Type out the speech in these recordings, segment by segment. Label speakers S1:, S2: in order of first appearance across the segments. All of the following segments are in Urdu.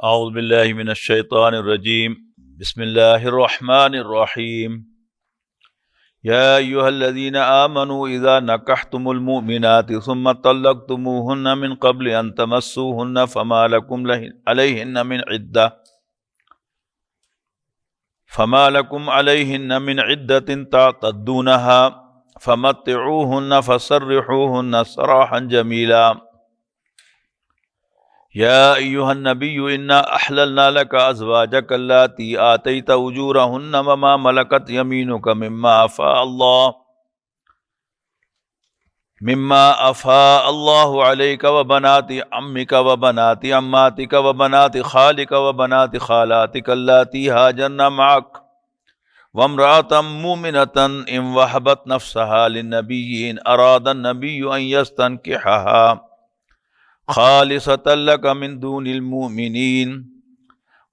S1: اعوذ باللہ من الشیطان الرجیم بسم اللہ الرحمن الرحیم یا ایہا الذین آمنوا اذا نکحتم المؤمنات ثم طلقتموہن من قبل ان تمسوہن فما لکم علیہن من عدۃ تعتدونها فمتعوہن فسرحوہن سراحا جمیلا یا ایہا النبی انا احللنا لک ازواجک اللاتی آتیت اجورہن وما ملکت یمینک مما افاء اللہ علیک وبنات عمک وبنات عماتک وبنات خالک وبنات خالاتک اللاتی ہاجرن معک وامرأة مؤمنة ان وہبت نفسها للنبی ان اراد النبی ان یستنکحها خالصة لك من دون المؤمنين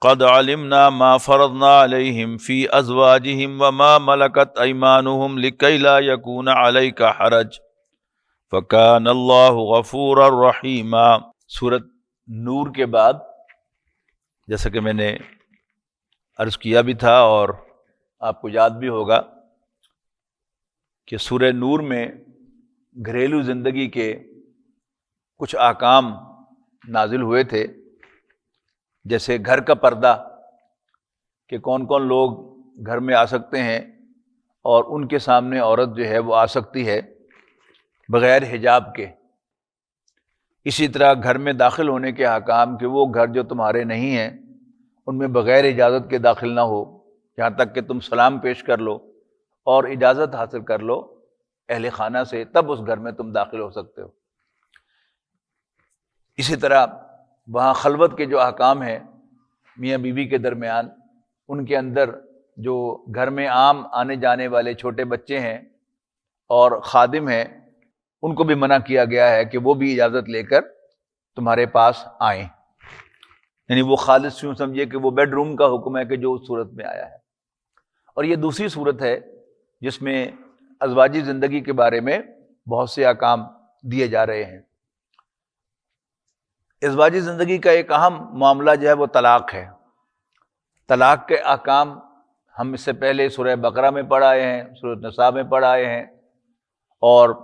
S1: قد علمنا ما فرضنا عليهم في أزواجهم وما ملكت أيمانهم لكي لا يكون عليك حرج فكان الله غفورا رحيما۔ سورۃ نور کے بعد جیسا کہ میں نے عرض کیا بھی تھا اور آپ کو یاد بھی ہوگا کہ سورہ نور میں گھریلو زندگی کے کچھ احکام نازل ہوئے تھے، جیسے گھر کا پردہ کہ کون کون لوگ گھر میں آ سکتے ہیں اور ان کے سامنے عورت جو ہے وہ آ سکتی ہے بغیر حجاب کے۔ اسی طرح گھر میں داخل ہونے کے احکام کہ وہ گھر جو تمہارے نہیں ہیں ان میں بغیر اجازت کے داخل نہ ہو، یہاں تک کہ تم سلام پیش کر لو اور اجازت حاصل کر لو اہل خانہ سے، تب اس گھر میں تم داخل ہو سکتے ہو۔ اسی طرح وہاں خلوت کے جو احکام ہیں میاں بیوی کے درمیان، ان کے اندر جو گھر میں عام آنے جانے والے چھوٹے بچے ہیں اور خادم ہیں ان کو بھی منع کیا گیا ہے کہ وہ بھی اجازت لے کر تمہارے پاس آئیں، یعنی وہ خالص یوں سمجھیے کہ وہ بیڈ روم کا حکم ہے کہ جو اس صورت میں آیا ہے۔ اور یہ دوسری صورت ہے جس میں ازواجی زندگی کے بارے میں بہت سے احکام دیے جا رہے ہیں۔ ازواجی زندگی کا ایک اہم معاملہ جو ہے وہ طلاق ہے۔ طلاق کے احکام ہم اس سے پہلے سورہ بقرہ میں پڑھ آئے ہیں، سورہ نساء میں پڑھ آئے ہیں، اور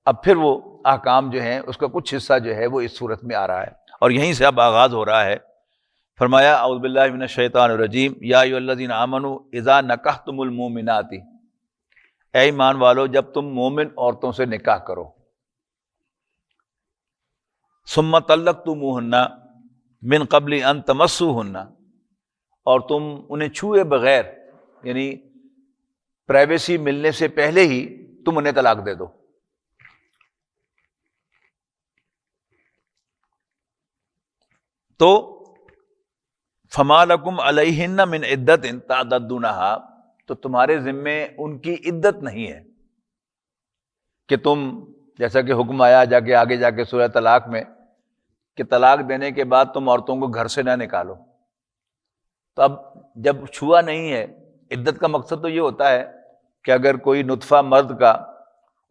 S1: اب پھر وہ احکام جو ہیں اس کا کچھ حصہ جو ہے وہ اس صورت میں آ رہا ہے، اور یہیں سے اب آغاز ہو رہا ہے۔ فرمایا اعوذ باللہ من الشیطان الرجیم یا ایھا الذین آمنوا اذا نکحتم المؤمنات، اے ایمان والو جب تم مومن عورتوں سے نکاح کرو، ثم طلقتموہن من قبل ان تمسوہن، اور تم انہیں چھوئے بغیر یعنی پرائیویسی ملنے سے پہلے ہی تم انہیں طلاق دے دو۔ تو فما لکم علیہن من عدۃ تعتدونہا، تو تمہارے ذمے ان کی عدت نہیں ہے کہ تم، جیسا کہ حکم آیا جا کے آگے جا کے سورہ طلاق میں کہ طلاق دینے کے بعد تم عورتوں کو گھر سے نہ نکالو۔ تو اب جب چھوا نہیں ہے، عدت کا مقصد تو یہ ہوتا ہے کہ اگر کوئی نطفہ مرد کا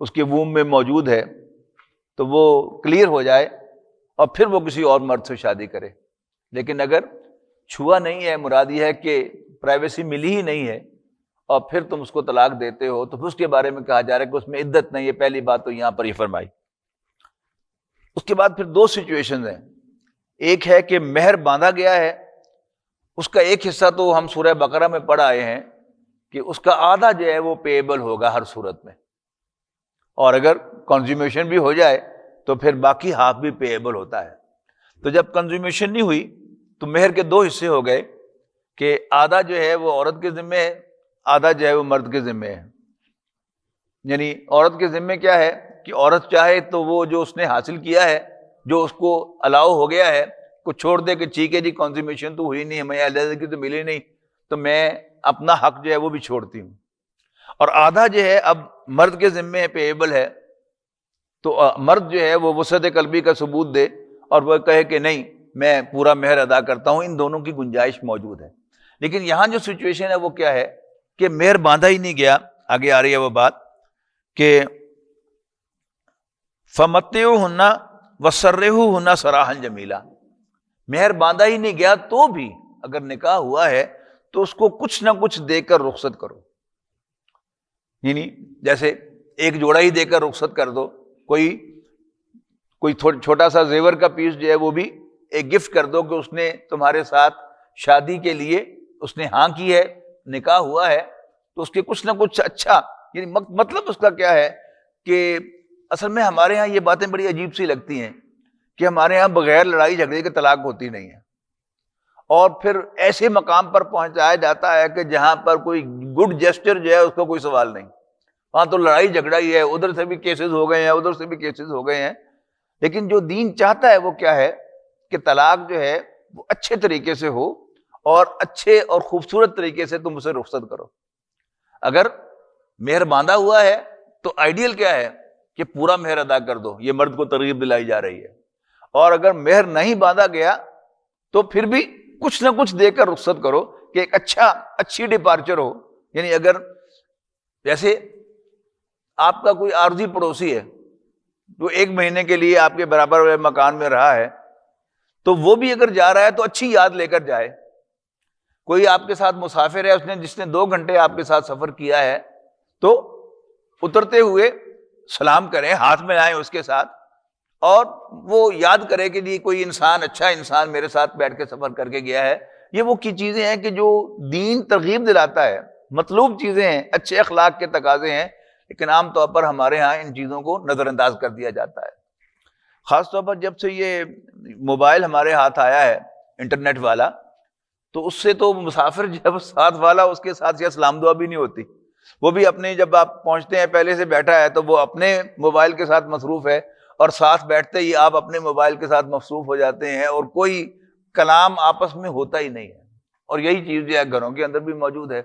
S1: اس کے ووم میں موجود ہے تو وہ کلیئر ہو جائے اور پھر وہ کسی اور مرد سے شادی کرے، لیکن اگر چھوا نہیں ہے، مراد یہ ہے کہ پرائیویسی ملی ہی نہیں ہے اور پھر تم اس کو طلاق دیتے ہو، تو پھر اس کے بارے میں کہا جا رہا ہے کہ اس میں عدت نہیں ہے۔ پہلی بات تو یہاں پر یہ فرمائی۔ اس کے بعد پھر دو سچویشنز ہیں، ایک ہے کہ مہر باندھا گیا ہے، اس کا ایک حصہ تو ہم سورہ بقرہ میں پڑھ آئے ہیں کہ اس کا آدھا جو ہے وہ پیبل ہوگا ہر صورت میں، اور اگر کنزیومیشن بھی ہو جائے تو پھر باقی ہاف بھی پیبل ہوتا ہے۔ تو جب کنزیومیشن نہیں ہوئی تو مہر کے دو حصے ہو گئے کہ آدھا جو ہے وہ عورت کے ذمے ہے، آدھا جو ہے وہ مرد کے ذمے ہے۔ یعنی عورت کے ذمے کیا ہے کہ عورت چاہے تو وہ جو اس نے حاصل کیا ہے، جو اس کو الاؤ ہو گیا ہے، کو چھوڑ دے کہ ٹھیک ہے جی کنزیومیشن تو ہوئی نہیں، ہمیں علیحدگی تو ملی نہیں، تو میں اپنا حق جو ہے وہ بھی چھوڑتی ہوں۔ اور آدھا جو ہے اب مرد کے ذمے پیبل ہے، تو مرد جو ہے وہ وسعت قلبی کا ثبوت دے اور وہ کہے کہ نہیں میں پورا مہر ادا کرتا ہوں۔ ان دونوں کی گنجائش موجود ہے، لیکن یہاں جو سچویشن ہے وہ کیا ہے کہ مہر باندھا ہی نہیں گیا۔ آگے آ رہی ہے وہ بات کہ فمتعوہن وسرحوہن سراحا جمیلا، مہر باندھا ہی نہیں گیا تو بھی اگر نکاح ہوا ہے تو اس کو کچھ نہ کچھ دے کر رخصت کرو. یعنی جیسے ایک جوڑا ہی دے کر رخصت کر دو, کوئی چھوٹا سا زیور کا پیس جو ہے وہ بھی ایک گفٹ کر دو کہ اس نے تمہارے ساتھ شادی کے لیے اس نے ہاں کی ہے, نکاح ہوا ہے, تو اس کے کچھ نہ کچھ اچھا. یعنی مطلب اس کا کیا ہے کہ اصل میں ہمارے ہاں یہ باتیں بڑی عجیب سی لگتی ہیں کہ ہمارے ہاں بغیر لڑائی جھگڑے کے طلاق ہوتی نہیں ہے, اور پھر ایسے مقام پر پہنچایا جاتا ہے کہ جہاں پر کوئی گڈ جیسچر جو ہے اس کا کوئی سوال نہیں, وہاں تو لڑائی جھگڑا ہی ہے, ادھر سے بھی کیسز ہو گئے ہیں, ادھر سے بھی کیسز ہو گئے ہیں. لیکن جو دین چاہتا ہے وہ کیا ہے کہ طلاق جو ہے وہ اچھے طریقے سے ہو اور اچھے اور خوبصورت طریقے سے تم اسے رخصت کرو. اگر مہر باندھا ہوا ہے تو آئیڈیل کیا ہے کہ پورا مہر ادا کر دو, یہ مرد کو ترغیب دلائی جا رہی ہے. اور اگر مہر نہیں باندھا گیا تو پھر بھی کچھ نہ کچھ دے کر رخصت کرو کہ ایک اچھی ڈپارچر ہو. یعنی اگر جیسے آپ کا کوئی عارضی پڑوسی ہے جو 1 مہینے کے لیے آپ کے برابر والے مکان میں رہا ہے, تو وہ بھی اگر جا رہا ہے تو اچھی یاد لے کر جائے. کوئی آپ کے ساتھ مسافر ہے, جس نے 2 گھنٹے آپ کے ساتھ سفر کیا ہے, تو اترتے ہوئے سلام کریں, ہاتھ میں آئیں اس کے ساتھ, اور وہ یاد کرے کہ یہ کوئی انسان, اچھا انسان میرے ساتھ بیٹھ کے سفر کر کے گیا ہے. یہ وہ کی چیزیں ہیں کہ جو دین ترغیب دلاتا ہے, مطلوب چیزیں ہیں, اچھے اخلاق کے تقاضے ہیں, لیکن عام طور پر ہمارے ہاں ان چیزوں کو نظر انداز کر دیا جاتا ہے. خاص طور پر جب سے یہ موبائل ہمارے ہاتھ آیا ہے, انٹرنیٹ والا, تو اس سے تو مسافر جب ساتھ والا اس کے ساتھ یا سلام دعا بھی نہیں ہوتی. وہ بھی اپنے, جب آپ پہنچتے ہیں پہلے سے بیٹھا ہے تو وہ اپنے موبائل کے ساتھ مصروف ہے, اور ساتھ بیٹھتے ہی آپ اپنے موبائل کے ساتھ مصروف ہو جاتے ہیں, اور کوئی کلام آپس میں ہوتا ہی نہیں ہے. اور یہی چیز جو ہے گھروں کے اندر بھی موجود ہے.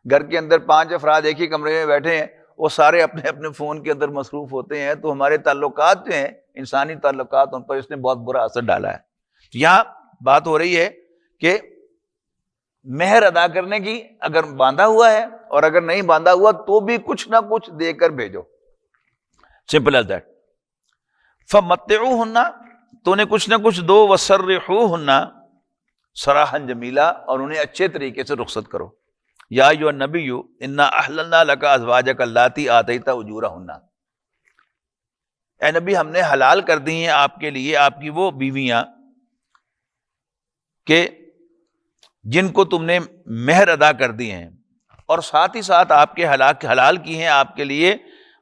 S1: گھر کے اندر 5 افراد ایک ہی کمرے میں بیٹھے ہیں, وہ سارے اپنے اپنے فون کے اندر مصروف ہوتے ہیں, تو ہمارے تعلقات جو ہیں, انسانی تعلقات, ان پر اس نے بہت برا اثر ڈالا ہے. یہاں بات ہو رہی ہے کہ مہر ادا کرنے کی, اگر باندھا ہوا ہے, اور اگر نہیں باندھا ہوا تو بھی کچھ نہ کچھ دے کر بھیجو, سمپل ایز دیٹ. فَمَتِّعُوهُنَّ, تو انہیں کچھ نہ کچھ دو, وَسَرِّحُوهُنَّ سراحًا جمیلا, اور انہیں اچھے طریقے سے رخصت کرو. یا ایھا النبی انا احللنا لک ازواجک اللاتی آتیت اجورہن, اے نبی ہم نے حلال کر دی ہیں آپ کے لیے آپ کی وہ بیویاں کہ جن کو تم نے مہر ادا کر دی ہیں, اور ساتھ ہی ساتھ آپ کے حلال کی ہیں آپ کے لیے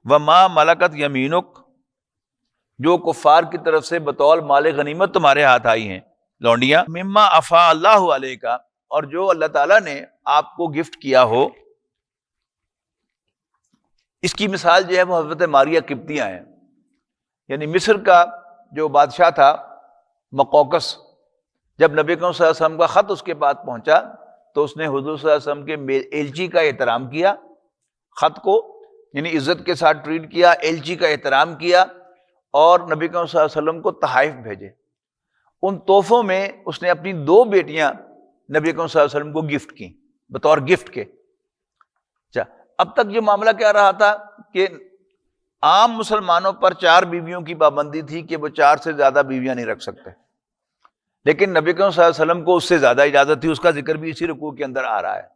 S1: وما ملکت یمینک, جو کفار کی طرف سے بطول مال غنیمت تمہارے ہاتھ آئی ہیں لونڈیاں, مما افاء اللہ علیک, اور جو اللہ تعالیٰ نے آپ کو گفٹ کیا ہو. اس کی مثال جو ہے وہ حضرت ماریہ قبطیہ ہیں. یعنی مصر کا جو بادشاہ تھا مقوقس, جب نبی کریم صلی اللہ علیہ وسلم کا خط اس کے پاس پہنچا تو اس نے حضور صلی اللہ علیہ وسلم کے ایلچی کا احترام کیا, خط کو یعنی عزت کے ساتھ ٹریٹ کیا, ایلچی کا احترام کیا, اور نبی کریم صلی اللہ علیہ وسلم کو تحائف بھیجے. ان تحفوں میں اس نے اپنی 2 بیٹیاں نبی کریم صلی اللہ علیہ وسلم کو گفٹ کی بطور گفٹ کے. اچھا, اب تک یہ معاملہ کیا رہا تھا کہ عام مسلمانوں پر 4 بیویوں کی پابندی تھی کہ وہ 4 سے زیادہ بیویاں نہیں رکھ سکتے, لیکن نبی کریم صلی اللہ علیہ وسلم کو اس سے زیادہ اجازت تھی. اس کا ذکر بھی اسی رکوع کے اندر آ رہا ہے.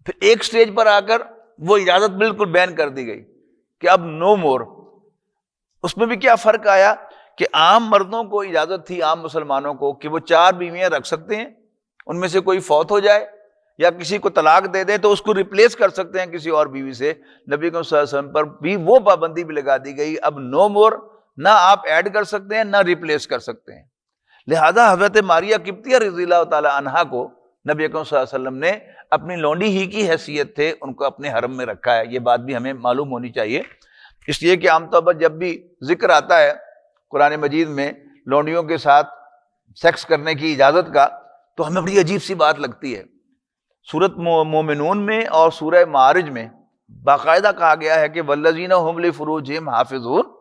S1: پھر ایک سٹیج پر آ کر وہ اجازت بالکل بین کر دی گئی کہ اب نو مور. اس میں بھی کیا فرق آیا کہ عام مردوں کو اجازت تھی, عام مسلمانوں کو, کہ وہ 4 بیویاں رکھ سکتے ہیں, ان میں سے کوئی فوت ہو جائے یا کسی کو طلاق دے دیں تو اس کو ریپلیس کر سکتے ہیں کسی اور بیوی سے. نبی کریم صلی اللہ علیہ وسلم پر بھی وہ پابندی بھی لگا دی گئی, اب نو مور, نہ آپ ایڈ کر سکتے ہیں نہ ریپلیس کر سکتے ہیں. لہذا حضرت ماریہ قبطیہ رضی اللہ تعالی عنہا کو نبی اکرم صلی اللہ علیہ وسلم نے اپنی لونڈی ہی کی حیثیت تھے, ان کو اپنے حرم میں رکھا ہے. یہ بات بھی ہمیں معلوم ہونی چاہیے, اس لیے کہ عام طور پر جب بھی ذکر آتا ہے قرآن مجید میں لونڈیوں کے ساتھ سیکس کرنے کی اجازت کا, تو ہمیں بڑی عجیب سی بات لگتی ہے. سورۃ مومنون میں اور سورہ معارج میں باقاعدہ کہا گیا ہے کہ والذین هم لفروجہم حافظون,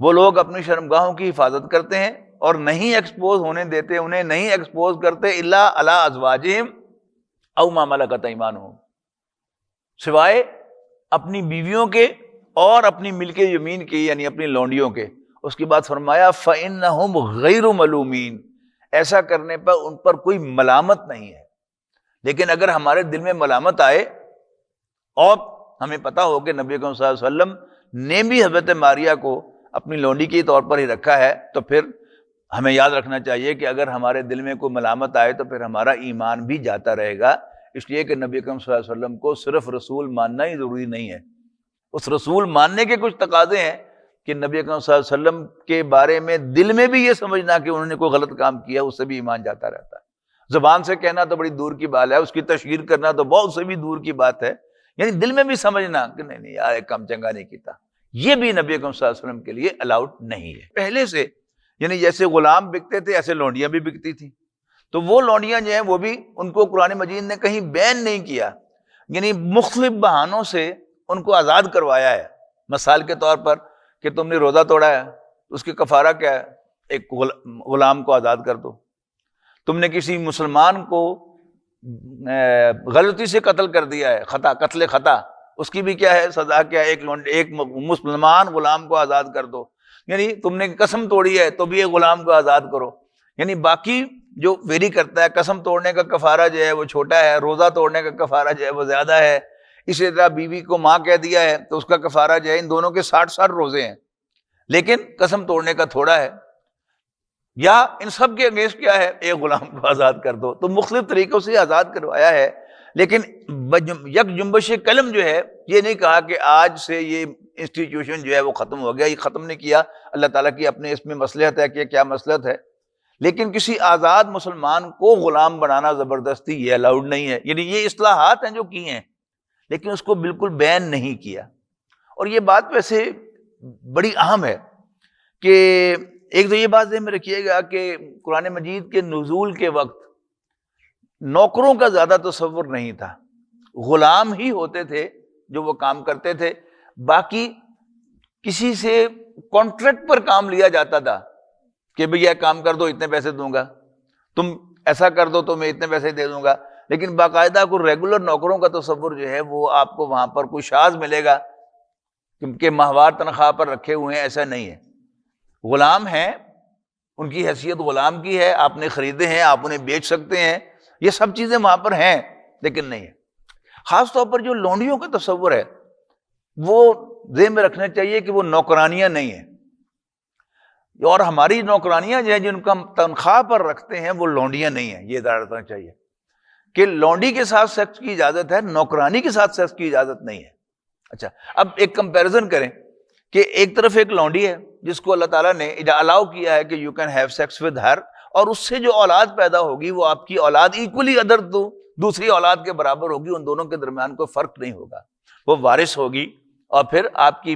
S1: وہ لوگ اپنی شرمگاہوں کی حفاظت کرتے ہیں اور نہیں ایکسپوز ہونے دیتے, انہیں نہیں ایکسپوز کرتے الا علی ازواجہم او ما ملکت ایمانہم, سوائے اپنی بیویوں کے اور اپنی ملک یمین کی یعنی اپنی لونڈیوں کے, اس کے بعد فرمایا فَإِنَّهُمْ غَيْرُ مَلُومِينَ، ایسا کرنے پر ان پر کوئی ملامت نہیں ہے۔ لیکن اگر ہمارے دل میں ملامت آئے، اور ہمیں پتا ہو کہ نبی اکرم صلی اللہ علیہ وسلم نے بھی حضرت ماریہ کو اپنی لونڈی کے طور پر ہی رکھا ہے، تو پھر ہمیں یاد رکھنا چاہیے کہ اگر ہمارے دل میں کوئی ملامت آئے تو پھر ہمارا ایمان بھی جاتا رہے گا، اس لیے کہ نبی اکرم صلی اللہ علیہ وسلم کو صرف رسول ماننا ہی ضروری نہیں ہے، اس رسول ماننے کے کچھ تقاضے ہیں کہ نبی اکرم صلی اللہ علیہ وسلم کے بارے میں دل میں بھی یہ سمجھنا کہ انہوں نے کوئی غلط کام کیا، اس سے بھی ایمان جاتا رہتا ہے۔ زبان سے کہنا تو بڑی دور کی بات ہے، اس کی تشہیر کرنا تو بہت سے بھی دور کی بات ہے، یعنی دل میں بھی سمجھنا کہ نہیں یار ایک کام چنگا نہیں کیتا، یہ بھی نبی اکرم صلی اللہ علیہ وسلم کے لیے الاؤڈ نہیں ہے۔ پہلے سے یعنی جیسے غلام بکتے تھے ایسے لونڈیاں بھی بکتی تھیں، تو وہ لونڈیاں جو ہیں وہ بھی ان کو قرآن مجید نے کہیں بین نہیں کیا، یعنی مختلف بہانوں سے ان کو آزاد کروایا ہے۔ مثال کے طور پر کہ تم نے روزہ توڑا ہے، اس کی کفارہ کیا ہے؟ ایک غلام کو آزاد کر دو۔ تم نے کسی مسلمان کو غلطی سے قتل کر دیا ہے، خطا، قتل خطا، اس کی بھی کیا ہے سزا، کیا ہے؟ ایک مسلمان غلام کو آزاد کر دو۔ یعنی تم نے قسم توڑی ہے تو بھی ایک غلام کو آزاد کرو۔ یعنی باقی جو ویری کرتا ہے، قسم توڑنے کا کفارہ جو ہے وہ چھوٹا ہے، روزہ توڑنے کا کفارہ جو ہے وہ زیادہ ہے۔ اسی طرح بیوی کو ماں کہہ دیا ہے تو اس کا کفارہ جو ہے، ان دونوں کے 60 روزے ہیں، لیکن قسم توڑنے کا تھوڑا ہے۔ یا ان سب کے اگینسٹ کیا ہے؟ ایک غلام کو آزاد کر دو۔ تو مختلف طریقوں سے آزاد کروایا ہے، لیکن یک جنبش قلم جو ہے، یہ نہیں کہا کہ آج سے یہ انسٹیٹیوشن جو ہے وہ ختم ہو گیا، یہ ختم نہیں کیا۔ اللہ تعالیٰ کی اپنے اس میں مصلحت ہے کہ کیا مصلحت ہے، لیکن کسی آزاد مسلمان کو غلام بنانا زبردستی یہ الاؤڈ نہیں ہے۔ یعنی یہ اصلاحات ہیں جو کی ہیں، لیکن اس کو بالکل بین نہیں کیا۔ اور یہ بات ویسے بڑی اہم ہے کہ ایک تو یہ بات ذہن میں رکھیے گا کہ قرآن مجید کے نزول کے وقت نوکروں کا زیادہ تصور نہیں تھا، غلام ہی ہوتے تھے جو وہ کام کرتے تھے، باقی کسی سے کانٹریکٹ پر کام لیا جاتا تھا کہ بھئی یہ کام کر دو اتنے پیسے دوں گا، تم ایسا کر دو تو میں اتنے پیسے دے دوں گا، لیکن باقاعدہ کوئی ریگولر نوکروں کا تصور جو ہے وہ آپ کو وہاں پر کوئی شاذ ملے گا کہ ماہوار تنخواہ پر رکھے ہوئے ہیں، ایسا نہیں ہے۔ غلام ہیں، ان کی حیثیت غلام کی ہے، آپ نے خریدے ہیں، آپ انہیں بیچ سکتے ہیں، یہ سب چیزیں وہاں پر ہیں، لیکن نہیں ہے۔ خاص طور پر جو لونڈیوں کا تصور ہے وہ ذہن میں رکھنا چاہیے کہ وہ نوکرانیاں نہیں ہیں، اور ہماری نوکرانیاں جو ہیں جن کو ہم تنخواہ پر رکھتے ہیں وہ لونڈیاں نہیں ہیں۔ یہ یاد رکھنا چاہیے کہ لونڈی کے ساتھ سیکس کی اجازت ہے، نوکرانی کے ساتھ سیکس کی اجازت نہیں ہے۔ اچھا، اب ایک کمپیریزن کریں کہ ایک طرف ایک لونڈی ہے جس کو اللہ تعالیٰ نے الاؤ کیا ہے کہ you can have sex with her, اور اس سے جو اولاد پیدا ہوگی وہ آپ کی اولاد ایکولی ادر دوسری اولاد کے برابر ہوگی، ان دونوں کے درمیان کوئی فرق نہیں ہوگا، وہ وارث ہوگی، اور پھر آپ کی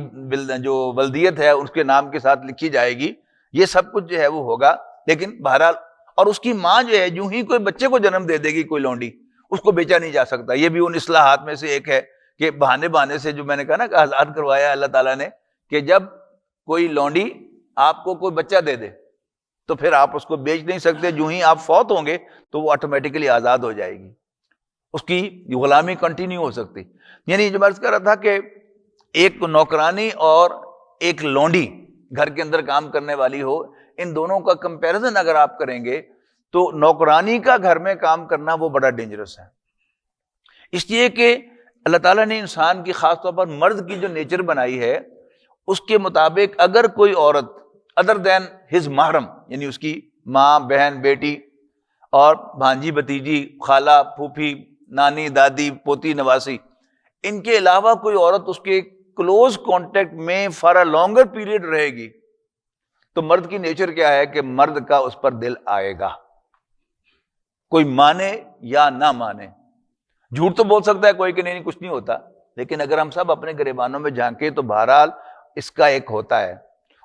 S1: جو ولدیت ہے اس کے نام کے ساتھ لکھی جائے گی، یہ سب کچھ جو ہے وہ ہوگا۔ لیکن بہرحال، اور اس کی ماں جو ہے جو ہی کوئی بچے کو جنم دے دے گی کوئی لونڈی، اس کو بیچا نہیں جا سکتا۔ یہ بھی ان اصلاحات میں سے ایک ہے کہ بہانے سے جو میں نے کہا نا کہ آزاد کروایا اللہ تعالیٰ نے، کہ جب کوئی لونڈی آپ کو کوئی بچہ دے دے تو پھر آپ اس کو بیچ نہیں سکتے، جو ہی آپ فوت ہوں گے تو وہ آٹومیٹیکلی آزاد ہو جائے گی، اس کی غلامی کنٹینیو ہو سکتی۔ یعنی جو میں عرض کر رہا تھا کہ ایک نوکرانی اور ایک لونڈی گھر کے اندر کام کرنے والی ہو، ان دونوں کا کمپیریزن اگر آپ کریں گے تو نوکرانی کا گھر میں کام کرنا وہ بڑا ڈینجرس ہے، اس لیے کہ اللہ تعالیٰ نے انسان کی خاص طور پر مرد کی جو نیچر بنائی ہے اس کے مطابق اگر کوئی عورت ادر دین ہز محرم، یعنی اس کی ماں، بہن، بیٹی اور بھانجی، بھتیجی، خالہ، پھوپھی، نانی، دادی، پوتی، نواسی، ان کے علاوہ کوئی عورت اس کے کلوز کانٹیکٹ میں فار اے لانگر پیریڈ رہے گی تو مرد کی نیچر کیا ہے کہ مرد کا اس پر دل آئے گا، کوئی مانے یا نہ مانے۔ جھوٹ تو بول سکتا ہے کوئی کہ نہیں کچھ نہیں ہوتا، لیکن اگر ہم سب اپنے گریبانوں میں جھانکیں تو بہرحال اس کا ایک ہوتا ہے،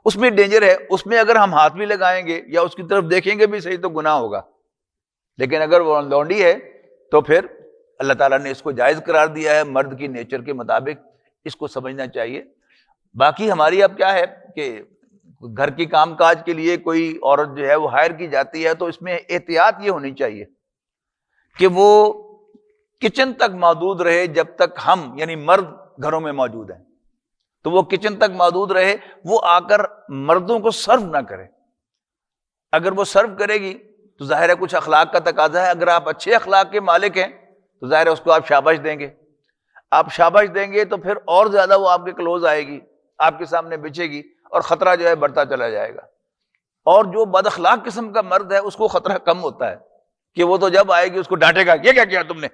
S1: اس میں ڈینجر ہے، اس میں اگر ہم ہاتھ بھی لگائیں گے یا اس کی طرف دیکھیں گے بھی صحیح تو گناہ ہوگا، لیکن اگر وہ لونڈی ہے تو پھر اللہ تعالیٰ نے اس کو جائز قرار دیا ہے، مرد کی نیچر کے مطابق اس کو سمجھنا چاہیے۔ باقی ہماری اب کیا ہے کہ گھر کی کام کاج کے لیے کوئی عورت جو ہے وہ ہائر کی جاتی ہے تو اس میں احتیاط یہ ہونی چاہیے کہ وہ کچن تک محدود رہے جب تک ہم یعنی مرد گھروں میں موجود ہیں۔ تو وہ کچن تک محدود رہے، وہ آ کر مردوں کو سرو نہ کرے۔ اگر وہ سرو کرے گی تو ظاہر ہے کچھ اخلاق کا تقاضا ہے، اگر آپ اچھے اخلاق کے مالک ہیں تو ظاہر ہے اس کو آپ شاباش دیں گے، آپ شاباش دیں گے تو پھر اور زیادہ وہ آپ کے کلوز آئے گی، آپ کے سامنے بچے گی، اور خطرہ جو ہے بڑھتا چلا جائے گا۔ اور جو بد اخلاق قسم کا مرد ہے اس کو خطرہ کم ہوتا ہے کہ وہ تو جب آئے گی اس کو ڈانٹے گا، یہ کیا کیا تم نے،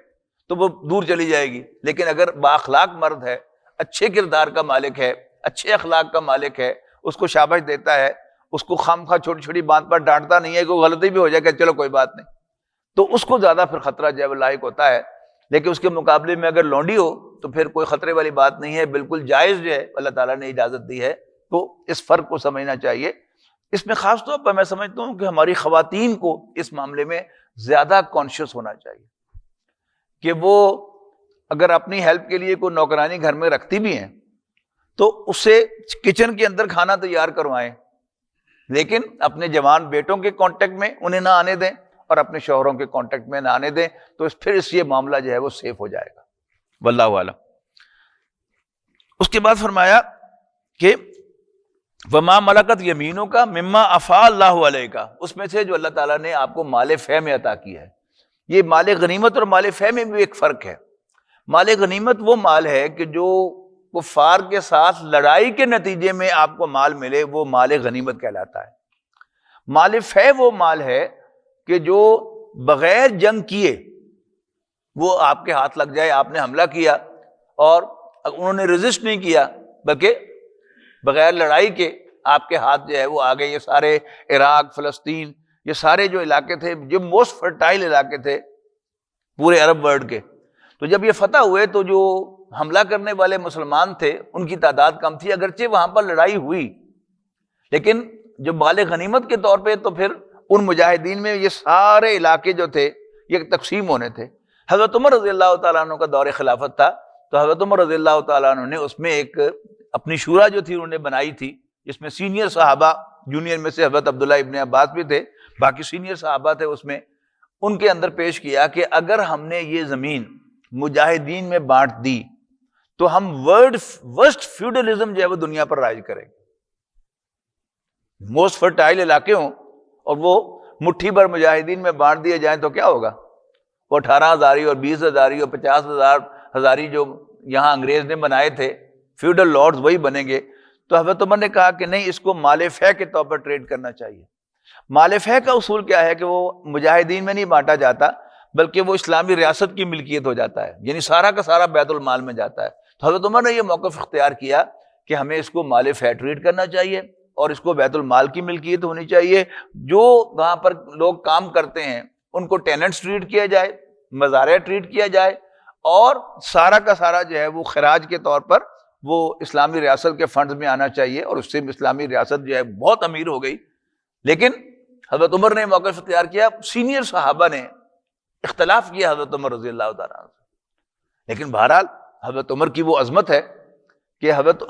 S1: تو وہ دور چلی جائے گی۔ لیکن اگر با اخلاق مرد ہے، اچھے کردار کا مالک ہے، اچھے اخلاق کا مالک ہے، اس کو شاباش دیتا ہے، اس کو خام خواہ چھوٹی چھوٹی بات پر ڈانٹتا نہیں ہے، کوئی غلطی بھی ہو جائے کہ چلو کوئی بات نہیں، تو اس کو زیادہ پھر خطرہ جو ہے وہ لاحق ہوتا ہے۔ لیکن اس کے مقابلے میں اگر لونڈی ہو تو پھر کوئی خطرے والی بات نہیں ہے، بالکل جائز جو ہے اللہ تعالیٰ نے اجازت دی ہے۔ تو اس فرق کو سمجھنا چاہیے۔ اس میں خاص طور پر میں سمجھتا ہوں کہ ہماری خواتین کو اس معاملے میں زیادہ کانشیس ہونا چاہیے کہ وہ اگر اپنی ہیلپ کے لیے کوئی نوکرانی گھر میں رکھتی بھی ہیں تو اسے کچن کے اندر کھانا تیار کروائیں، لیکن اپنے جوان بیٹوں کے کانٹیکٹ میں انہیں نہ آنے دیں اور اپنے شوہروں کے کانٹیکٹ میں نہ آنے دیں، تو پھر اس یہ معاملہ جو ہے وہ سیف ہو جائے گا، واللہ اعلم۔ اس کے بعد فرمایا کہ وما ملکت یمینوں کا مما افاء اللہ علیہ کا، اس میں سے جو اللہ تعالیٰ نے آپ کو مال فے میں عطا کیا ہے۔ یہ مال غنیمت اور مال فے میں بھی ایک فرق ہے۔ مال غنیمت وہ مال ہے کہ جو کفار کے ساتھ لڑائی کے نتیجے میں آپ کو مال ملے، وہ مال غنیمت کہلاتا ہے۔ مال فے وہ مال ہے کہ جو بغیر جنگ کیے وہ آپ کے ہاتھ لگ جائے، آپ نے حملہ کیا اور انہوں نے ریزسٹ نہیں کیا، بلکہ بغیر لڑائی کے آپ کے ہاتھ جو ہے وہ آگے۔ یہ سارے عراق، فلسطین، یہ سارے جو علاقے تھے، جو موسٹ فرٹائل علاقے تھے پورے عرب ورلڈ کے، تو جب یہ فتح ہوئے تو جو حملہ کرنے والے مسلمان تھے ان کی تعداد کم تھی، اگرچہ وہاں پر لڑائی ہوئی، لیکن جو مال غنیمت کے طور پہ تو پھر ان مجاہدین میں یہ سارے علاقے جو تھے یہ تقسیم ہونے تھے۔ حضرت عمر رضی اللہ تعالیٰ عنہ کا دور خلافت تھا، تو حضرت عمر رضی اللہ تعالیٰ عنہ نے اس میں ایک اپنی شورا جو تھی انہوں نے بنائی تھی، جس میں سینئر صحابہ، جونیئر میں سے حضرت عبداللہ ابن عباس بھی تھے، باقی سینئر صحابہ تھے، اس میں ان کے اندر پیش کیا کہ اگر ہم نے یہ زمین مجاہدین میں بانٹ دی تو ہم ورسٹ فیوڈلزم جو ہے وہ دنیا پر رائج کریں گے۔ موسٹ فرٹائل علاقے ہوں اور وہ مٹھی بھر مجاہدین میں بانٹ دیے جائیں تو کیا ہوگا؟ وہ 18,000 اور 20,000 اور 50,000 جو یہاں انگریز نے بنائے تھے فیوڈل لارڈز، وہی بنیں گے۔ تو حضرت عمر نے کہا کہ نہیں، اس کو مال فے کے طور پر ٹریڈ کرنا چاہیے۔ مال فے کا اصول کیا ہے کہ وہ مجاہدین میں نہیں بانٹا جاتا، بلکہ وہ اسلامی ریاست کی ملکیت ہو جاتا ہے، یعنی سارا کا سارا بیت المال میں جاتا ہے۔ تو حضرت عمر نے یہ موقف اختیار کیا کہ ہمیں اس کو مال فے ٹریڈ کرنا چاہیے اور اس کو بیت المال کی ملکیت ہونی چاہیے۔ جو وہاں پر لوگ کام کرتے ہیں ان کو ٹیننٹس ٹریٹ کیا جائے، مزارع ٹریٹ کیا جائے، اور سارا کا سارا جو ہے وہ خراج کے طور پر وہ اسلامی ریاست کے فنڈز میں آنا چاہیے، اور اس سے اسلامی ریاست جو ہے بہت امیر ہو گئی۔ لیکن حضرت عمر نے موقف اختیار کیا، سینئر صحابہ نے اختلاف کیا حضرت عمر رضی اللہ تعالیٰ عنہ، لیکن بہرحال حضرت عمر کی وہ عظمت ہے کہ حضرت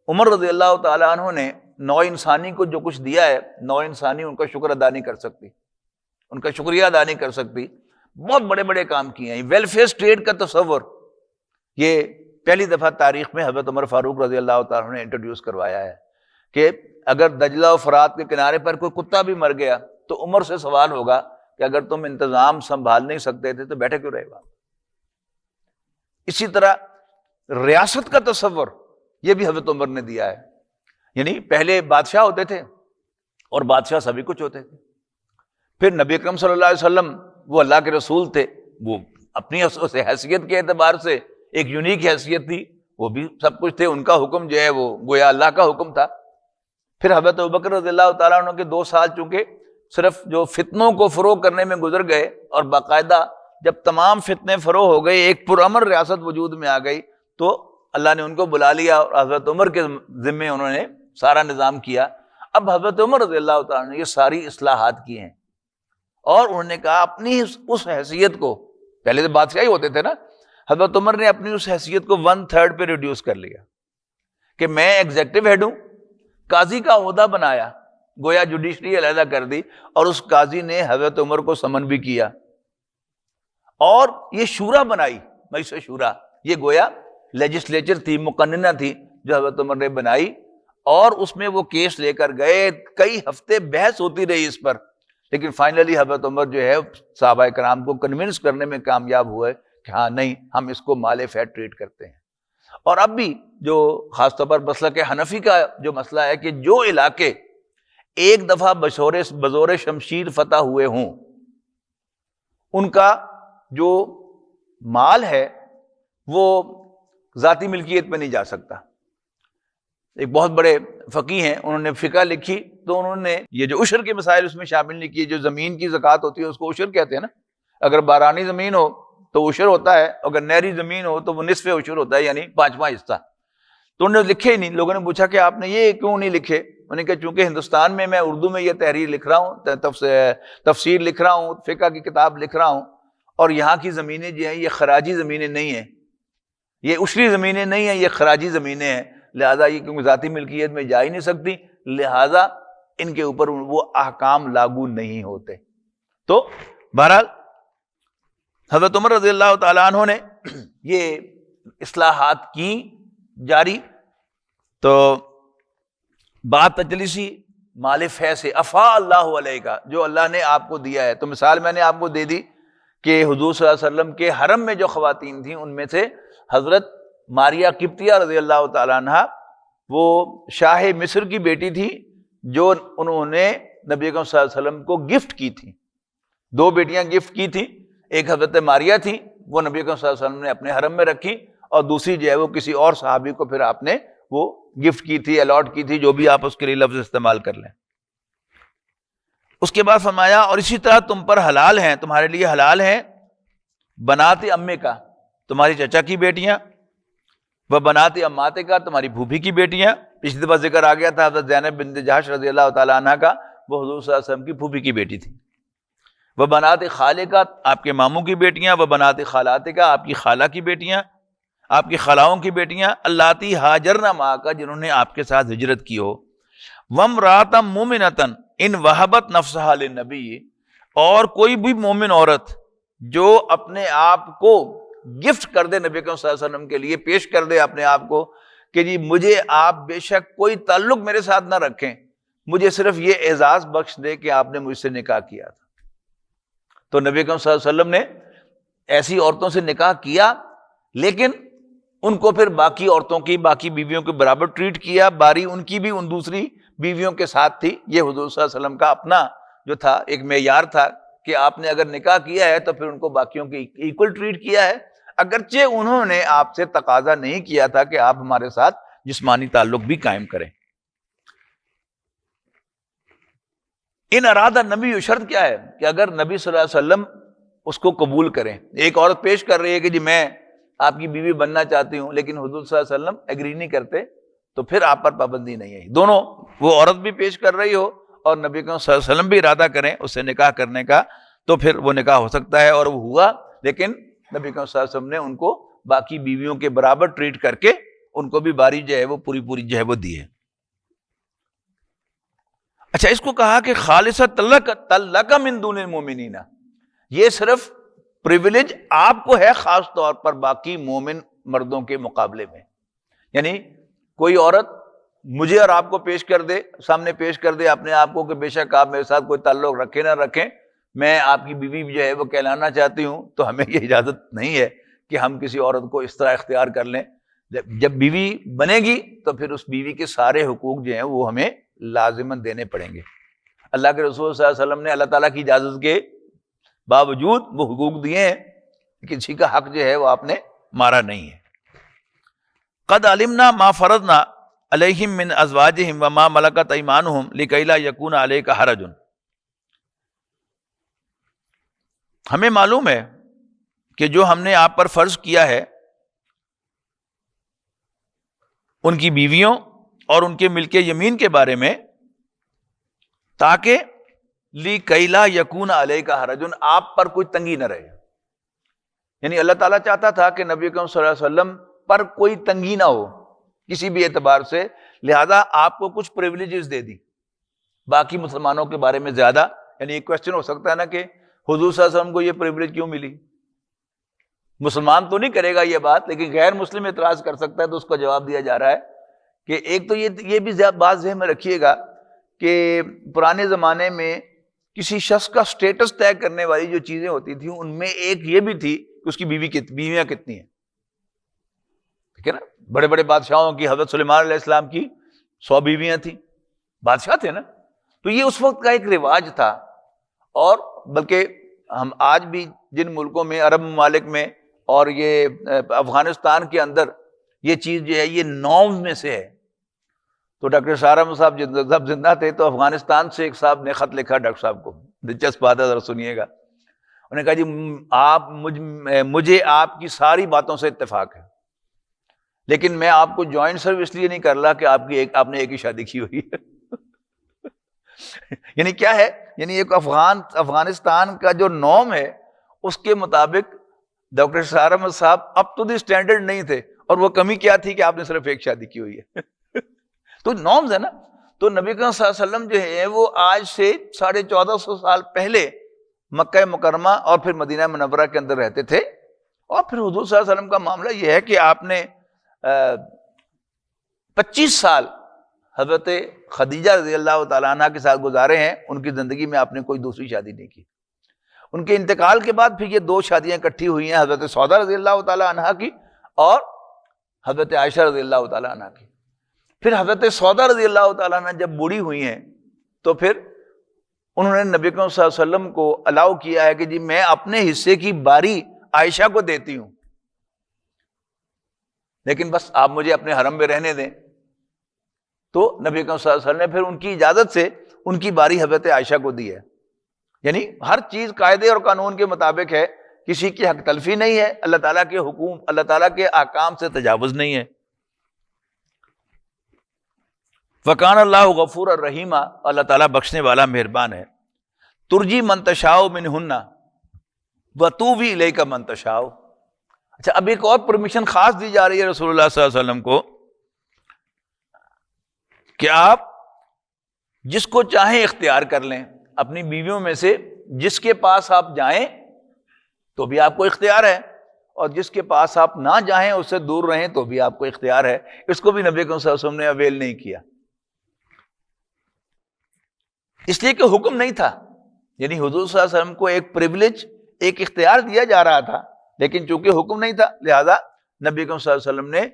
S1: عمر رضی اللہ تعالیٰ عنہ نے نوع انسانی کو جو کچھ دیا ہے، نوع انسانی ان کا شکر ادا نہیں کر سکتی، ان کا شکریہ ادا نہیں کر سکتی۔ بہت بڑے بڑے کام کیے ہیں۔ ویلفیئر اسٹیٹ کا تصور یہ پہلی دفعہ تاریخ میں حضرت عمر فاروق رضی اللہ تعالیٰ عنہ نے انٹروڈیوس کروایا ہے کہ اگر دجلہ و فرات کے کنارے پر کوئی کتا بھی مر گیا تو عمر سے سوال ہوگا کہ اگر تم انتظام سنبھال نہیں سکتے تھے تو بیٹھے کیوں رہے گا۔ اسی طرح ریاست کا تصور یہ بھی حضرت عمر نے دیا ہے، یعنی پہلے بادشاہ ہوتے تھے اور بادشاہ سبھی کچھ ہوتے تھے، پھر نبی اکرم صلی اللہ علیہ وسلم وہ اللہ کے رسول تھے، وہ اپنی حیثیت کے اعتبار سے ایک یونیک حیثیت تھی، وہ بھی سب کچھ تھے، ان کا حکم جو ہے وہ گویا اللہ کا حکم تھا۔ پھر حضرت ابوبکر رضی اللہ تعالیٰ عنہ کے 2 سال چونکہ صرف جو فتنوں کو فروغ کرنے میں گزر گئے، اور باقاعدہ جب تمام فتنے فروغ ہو گئے، ایک پرامن ریاست وجود میں آ گئی، تو اللہ نے ان کو بلا لیا اور حضرت عمر کے ذمے انہوں نے سارا نظام کیا۔ اب حضرت عمر رضی اللہ تعالیٰ نے یہ ساری اصلاحات کی ہیں، اور انہوں نے کہا اپنی اس حیثیت کو، پہلے تو بادشاہ ہی ہوتے تھے نا، حضرت عمر نے اپنی اس حیثیت کو 1/3 پہ ریڈیوس کر لیا کہ میں ایگزیکٹو ہیڈ ہوں، قاضی کا عہدہ بنایا، گویا جوڈیشری علیحدہ کر دی، اور اس قاضی نے حضرت عمر کو سمن بھی کیا، اور یہ شورا بنائی، مجلس شورا، یہ گویا لیجسلیچر تھی، مقننہ تھی، جو حضرت عمر نے بنائی، اور اس میں وہ کیس لے کر گئے، کئی ہفتے بحث ہوتی رہی اس پر، لیکن فائنلی حضرت عمر جو ہے صحابہ کرام کو کنونس کرنے میں کامیاب ہوئے کہ ہاں نہیں، ہم اس کو مال فیٹ ٹریٹ کرتے ہیں۔ اور اب بھی جو خاص طور پر مسلک حنفی کا جو مسئلہ ہے کہ جو علاقے ایک دفعہ بزور شمشیر فتح ہوئے ہوں، ان کا جو مال ہے وہ ذاتی ملکیت میں نہیں جا سکتا۔ ایک بہت بڑے فقیہ ہیں، انہوں نے فقہ لکھی، تو انہوں نے یہ جو عشر کے مسائل اس میں شامل نہیں کیے۔ جو زمین کی زکوٰۃ ہوتی ہے اس کو عشر کہتے ہیں نا، اگر بارانی زمین ہو تو عشر ہوتا ہے، اگر نہری زمین ہو تو وہ نصف عشر ہوتا ہے، یعنی 5واں حصہ۔ تو انہوں نے لکھے ہی نہیں۔ لوگوں نے پوچھا کہ آپ نے یہ کیوں نہیں لکھے؟ انہوں نے کہا چونکہ ہندوستان میں اردو میں یہ تحریر لکھ رہا ہوں، تفسیر لکھ رہا ہوں، فقہ کی کتاب لکھ رہا ہوں، اور یہاں کی زمینیں جو ہیں یہ خراجی زمینیں نہیں ہیں، یہ عشری زمینیں نہیں ہیں، یہ خراجی زمینیں ہیں، لہٰذا یہ کیونکہ ذاتی ملکیت میں جا ہی نہیں سکتی، لہٰذا ان کے اوپر وہ احکام لاگو نہیں ہوتے۔ تو بہرحال حضرت عمر رضی اللہ تعالیٰ عنہ نے یہ اصلاحات کی جاری، تو بات تجلیسی مال فے سے افا اللہ علیہ کا، جو اللہ نے آپ کو دیا ہے۔ تو مثال میں نے آپ کو دے دی کہ حضور صلی اللہ علیہ وسلم کے حرم میں جو خواتین تھیں ان میں سے حضرت ماریہ قبطیہ رضی اللہ تعالیٰ عنہ، وہ شاہ مصر کی بیٹی تھی جو انہوں نے نبی اکرم صلی اللہ علیہ وسلم کو گفٹ کی تھی۔ 2 بیٹیاں گفٹ کی تھی، ایک حضرت ماریہ تھی، وہ نبی اکرم صلی اللہ علیہ وسلم نے اپنے حرم میں رکھی، اور دوسری جو ہے وہ کسی اور صحابی کو پھر آپ نے وہ گفٹ کی تھی، الاٹ کی تھی، جو بھی آپ اس کے لیے لفظ استعمال کر لیں۔ اس کے بعد فرمایا اور اسی طرح تم پر حلال ہیں، تمہارے لیے حلال ہیں بنات امے کا، تمہاری چچا کی بیٹیاں، وہ بنات اماتے کا، تمہاری پھوپھی کی بیٹیاں۔ پچھلی دفعہ ذکر آ گیا تھا حضرت زینب بنت جحش رضی اللہ تعالیٰ عنہ کا، وہ حضور صلی اللہ علیہ وسلم کی پھوپھی کی بیٹی تھی۔ وہ بنات خالے کا، آپ کے ماموں کی بیٹیاں، وہ بنات خالاتے کا، آپ کی خالہ کی بیٹیاں، آپ کی خالاؤں کی بیٹیاں، اللاتی ہاجرن معک کا، جنہوں نے آپ کے ساتھ ہجرت کی ہو، وامرأۃ مؤمنۃ ان وہبت نفسہا للنبی، اور کوئی بھی مومن عورت جو اپنے آپ کو گفٹ کر دے نبی اکرم صلی اللہ علیہ وسلم کے لیے، پیش کر دے اپنے آپ کو کہ جی مجھے آپ بے شک کوئی تعلق میرے ساتھ نہ رکھیں، مجھے صرف یہ اعزاز بخش دے کہ آپ نے مجھ سے نکاح کیا تھا۔ تو نبی اکرم صلی اللہ علیہ وسلم نے ایسی عورتوں سے نکاح کیا، لیکن ان کو پھر باقی عورتوں کی، باقی بیویوں کے برابر ٹریٹ کیا، باری ان کی بھی ان دوسری بیویوں کے ساتھ تھی۔ یہ حضور صلی اللہ علیہ وسلم کا اپنا جو تھا ایک معیار تھا کہ آپ نے اگر نکاح کیا ہے تو پھر ان کو باقیوں کی ایکول ٹریٹ کیا ہے، اگرچہ انہوں نے آپ سے تقاضا نہیں کیا تھا کہ آپ ہمارے ساتھ جسمانی تعلق بھی قائم کریں۔ ان ارادہ نبی، شرط کیا ہے کہ اگر نبی صلی اللہ علیہ وسلم اس کو قبول کریں۔ ایک عورت پیش کر رہی ہے کہ جی میں آپ کی بیوی بننا چاہتی ہوں، لیکن حضور صلی اللہ علیہ وسلم ایگری نہیں کرتے، تو پھر آپ پر پابندی نہیں ہے۔ دونوں، وہ عورت بھی پیش کر رہی ہو اور نبی صلی اللہ علیہ وسلم بھی ارادہ کریں اس سے نکاح کرنے کا، تو پھر وہ نکاح ہو سکتا ہے، اور وہ ہوا، لیکن نبی صلی اللہ علیہ وسلم نے ان کو باقی بیویوں کے برابر ٹریٹ کر کے ان کو بھی باری جو ہے وہ پوری جو ہے وہ دی ہے۔ اچھا، اس کو کہا کہ خالص طلق من دون المومنین، یہ صرف پریویلیج آپ کو ہے خاص طور پر باقی مومن مردوں کے مقابلے میں۔ یعنی کوئی عورت مجھے اور آپ کو پیش کر دے، سامنے پیش کر دے اپنے آپ کو کہ بے شک آپ میرے ساتھ کوئی تعلق رکھیں نہ رکھیں، میں آپ کی بیوی جو ہے وہ کہلانا چاہتی ہوں، تو ہمیں یہ اجازت نہیں ہے کہ ہم کسی عورت کو اس طرح اختیار کر لیں۔ جب بیوی بنے گی تو پھر اس بیوی کے سارے حقوق جو ہیں وہ ہمیں لازماً دینے پڑیں گے۔ اللہ کے رسول صلی اللہ علیہ وسلم نے اللہ تعالیٰ کی اجازت کے باوجود وہ حقوق دیے ہیں، کسی کا حق جو ہے وہ آپ نے مارا نہیں ہے۔ قد علمنا ما فرضنا علیہم من ازواجہم وما ملکت ایمانہم لکی لا یکون علیک حرج، ہمیں معلوم ہے کہ جو ہم نے آپ پر فرض کیا ہے ان کی بیویوں اور ان کے ملک یمین کے بارے میں، تاکہ لِکَیْ لَا یَکُونَ عَلَیْکَ حَرَجٌ، آپ پر کوئی تنگی نہ رہے۔ یعنی اللہ تعالیٰ چاہتا تھا کہ نبی اکرم صلی اللہ علیہ وسلم پر کوئی تنگی نہ ہو کسی بھی اعتبار سے، لہذا آپ کو کچھ پریویلیجز دے دی باقی مسلمانوں کے بارے میں زیادہ۔ یعنی ایک کوشچن ہو سکتا ہے نا کہ حضور صلی اللہ علیہ وسلم کو یہ پریویلیج کیوں ملی؟ مسلمان تو نہیں کرے گا یہ بات، لیکن غیر مسلم اعتراض کر سکتا ہے، تو اس کا جواب دیا جا رہا ہے کہ ایک تو یہ بھی بات ذہن میں رکھیے گا کہ پرانے زمانے میں کسی شخص کا سٹیٹس طے کرنے والی جو چیزیں ہوتی تھیں ان میں ایک یہ بھی تھی کہ اس کی بیویاں کتنی ہیں. ٹھیک ہے نا. بڑے بڑے بادشاہوں کی، حضرت سلیمان علیہ السلام کی 100 بیویاں تھیں، بادشاہ تھے نا. تو یہ اس وقت کا ایک رواج تھا. اور بلکہ ہم آج بھی جن ملکوں میں، عرب ممالک میں اور یہ افغانستان کے اندر یہ چیز جو ہے یہ نارمز میں سے ہے. تو ڈاکٹر شاہ احمد صاحب جب زندہ تھے تو افغانستان سے ایک صاحب نے خط لکھا ڈاکٹر صاحب کو، دلچسپ بات ہے، ذرا سنیے گا. انہوں نے کہا جی مجھے آپ کی ساری باتوں سے اتفاق ہے، لیکن میں آپ کو جوائنٹ سرو اس لیے نہیں کر رہا کہ آپ نے ایک ہی شادی کی ہوئی ہے. یعنی کیا ہے، یعنی ایک افغانستان کا جو نارم ہے اس کے مطابق ڈاکٹر شاہ احمد صاحب اپ ٹو دی اسٹینڈرڈ نہیں تھے. اور وہ کمی کیا تھی کہ آپ نے صرف ایک شادی کی ہوئی ہے. تو نارمز ہے نا. تو نبی کریم صلی اللہ علیہ وسلم جو ہے وہ آج سے 1450 سال پہلے مکہ مکرمہ اور پھر مدینہ منورہ کے اندر رہتے تھے. اور پھر حضور صلی اللہ علیہ وسلم کا معاملہ یہ ہے کہ آپ نے 25 سال حضرت خدیجہ رضی اللہ تعالیٰ عنہ کے ساتھ گزارے ہیں. ان کی زندگی میں آپ نے کوئی دوسری شادی نہیں کی. ان کے انتقال کے بعد پھر یہ 2 شادیاں اکٹھی ہوئی ہیں، حضرت سودا رضی اللہ تعالیٰ عنہ کی اور حضرت عائشہ رضی اللہ تعالیٰ عنہ کی. پھر حضرت سودا رضی اللہ تعالیٰ عنہ جب بوڑھی ہوئی ہیں تو پھر انہوں نے نبی کریم صلی اللہ علیہ وسلم کو الاؤ کیا ہے کہ جی میں اپنے حصے کی باری عائشہ کو دیتی ہوں، لیکن بس آپ مجھے اپنے حرم میں رہنے دیں. تو نبی کریم صلی اللہ علیہ وسلم نے پھر ان کی اجازت سے ان کی باری حضرت عائشہ کو دی ہے. یعنی ہر چیز قاعدے اور قانون کے مطابق ہے، کسی کی حق تلفی نہیں ہے، اللہ تعالیٰ کے حکم، اللہ تعالیٰ کے احکام سے تجاوز نہیں ہے. وَكَانَ اللَّهُ غَفُورًا رَحِيمًا، اللہ تعالیٰ بخشنے والا مہربان ہے. ترجی من تشاء منہن وتوبی الیک من تشاء. اچھا، اب ایک اور پرمیشن خاص دی جا رہی ہے رسول اللہ صلی اللہ علیہ وسلم کو کہ آپ جس کو چاہیں اختیار کر لیں. اپنی بیویوں میں سے جس کے پاس آپ جائیں تو بھی آپ کو اختیار ہے، اور جس کے پاس آپ نہ جائیں اس سے دور رہیں تو بھی آپ کو اختیار ہے. اس کو بھی نبی کریم صلی اللہ علیہ وسلم نے اویل نہیں کیا، اس لیے کہ حکم نہیں تھا. یعنی حضور صلی اللہ علیہ وسلم کو ایک پریولیج، ایک اختیار دیا جا رہا تھا، لیکن چونکہ حکم نہیں تھا لہذا نبی کریم صلی اللہ علیہ وسلم نے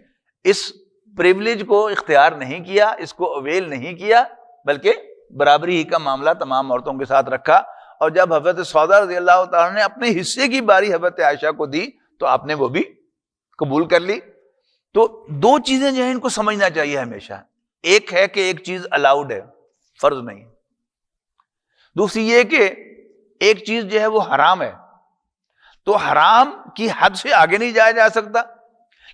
S1: اس پریولیج کو اختیار نہیں کیا، اس کو اویل نہیں کیا، بلکہ برابری ہی کا معاملہ تمام عورتوں کے ساتھ رکھا. اور جب حضرت سودا رضی اللہ تعالیٰ نے اپنے حصے کی باری حضرت عائشہ کو دی تو آپ نے وہ بھی قبول کر لی. تو 2 چیزیں جو ہیں ان کو سمجھنا چاہیے ہمیشہ. ایک ہے کہ ایک چیز الاؤڈ ہے، فرض نہیں. دوسری یہ کہ ایک چیز جو ہے وہ حرام ہے، تو حرام کی حد سے آگے نہیں جایا جا سکتا،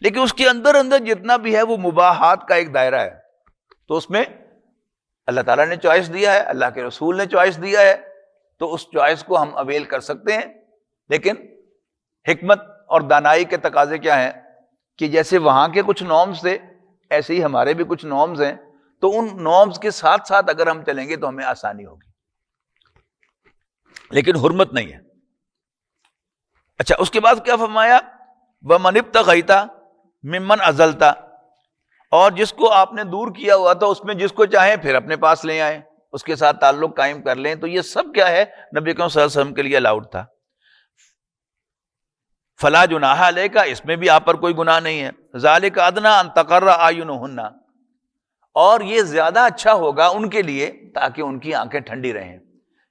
S1: لیکن اس کے اندر جتنا بھی ہے وہ مباحات کا ایک دائرہ ہے. تو اس میں اللہ تعالیٰ نے چوائس دیا ہے، اللہ کے رسول نے چوائس دیا ہے، تو اس چوائس کو ہم اویل کر سکتے ہیں. لیکن حکمت اور دانائی کے تقاضے کیا ہیں کہ جیسے وہاں کے کچھ نارمز تھے ایسے ہی ہمارے بھی کچھ نارمز ہیں، تو ان نارمز کے ساتھ ساتھ اگر ہم چلیں گے تو ہمیں آسانی ہوگی، لیکن حرمت نہیں ہے. اچھا، اس کے بعد کیا فرمایا؟ وَمَنِ ابْتَغَيْتَ مِمَّنْ عَزَلْتَ، اور جس کو آپ نے دور کیا ہوا تھا اس میں جس کو چاہیں پھر اپنے پاس لے آئیں، اس کے ساتھ تعلق قائم کر لیں. تو یہ سب کیا ہے؟ نبی کریم صلی اللہ علیہ وسلم کے لیے الاؤڈ تھا. فلا جناح علیک، اس میں بھی آپ پر کوئی گناہ نہیں ہے. ذالک ادنیٰ ان تقر اعینہن، اور یہ زیادہ اچھا ہوگا ان کے لیے تاکہ ان کی آنکھیں ٹھنڈی رہیں.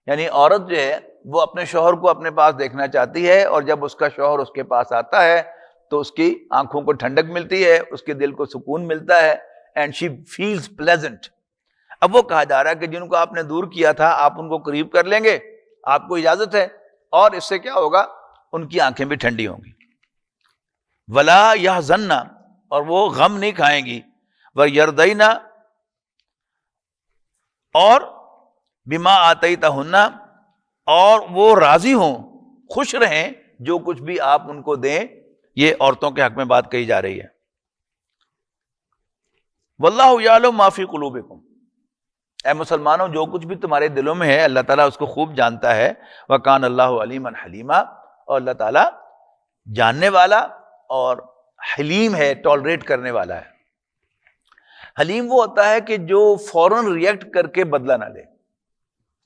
S1: یعنی عورت جو ہے وہ اپنے شوہر کو اپنے پاس دیکھنا چاہتی ہے، اور جب اس کا شوہر اس کے پاس آتا ہے تو اس کی آنکھوں کو ٹھنڈک ملتی ہے، اس کے دل کو سکون ملتا ہے، اینڈ شی فیلز پلیزنٹ. اب وہ کہا جا رہا ہے کہ جن کو آپ نے دور کیا تھا آپ ان کو قریب کر لیں گے، آپ کو اجازت ہے، اور اس سے کیا ہوگا؟ ان کی آنکھیں بھی ٹھنڈی ہوں گی. ولا یحزن، اور وہ غم نہیں کھائیں گی. ویرضین، اور بما آتیتہن، اور وہ راضی ہوں، خوش رہیں جو کچھ بھی آپ ان کو دیں. یہ عورتوں کے حق میں بات کہی جا رہی ہے. واللہ یعلم ما فی قلوبکم، اے مسلمانوں جو کچھ بھی تمہارے دلوں میں ہے اللہ تعالیٰ اس کو خوب جانتا ہے. وکان اللہ علیما حلیما، اور اللہ تعالیٰ جاننے والا اور حلیم ہے، ٹالریٹ کرنے والا ہے. حلیم وہ ہوتا ہے کہ جو فوراً ریئیکٹ کر کے بدلہ نہ لے.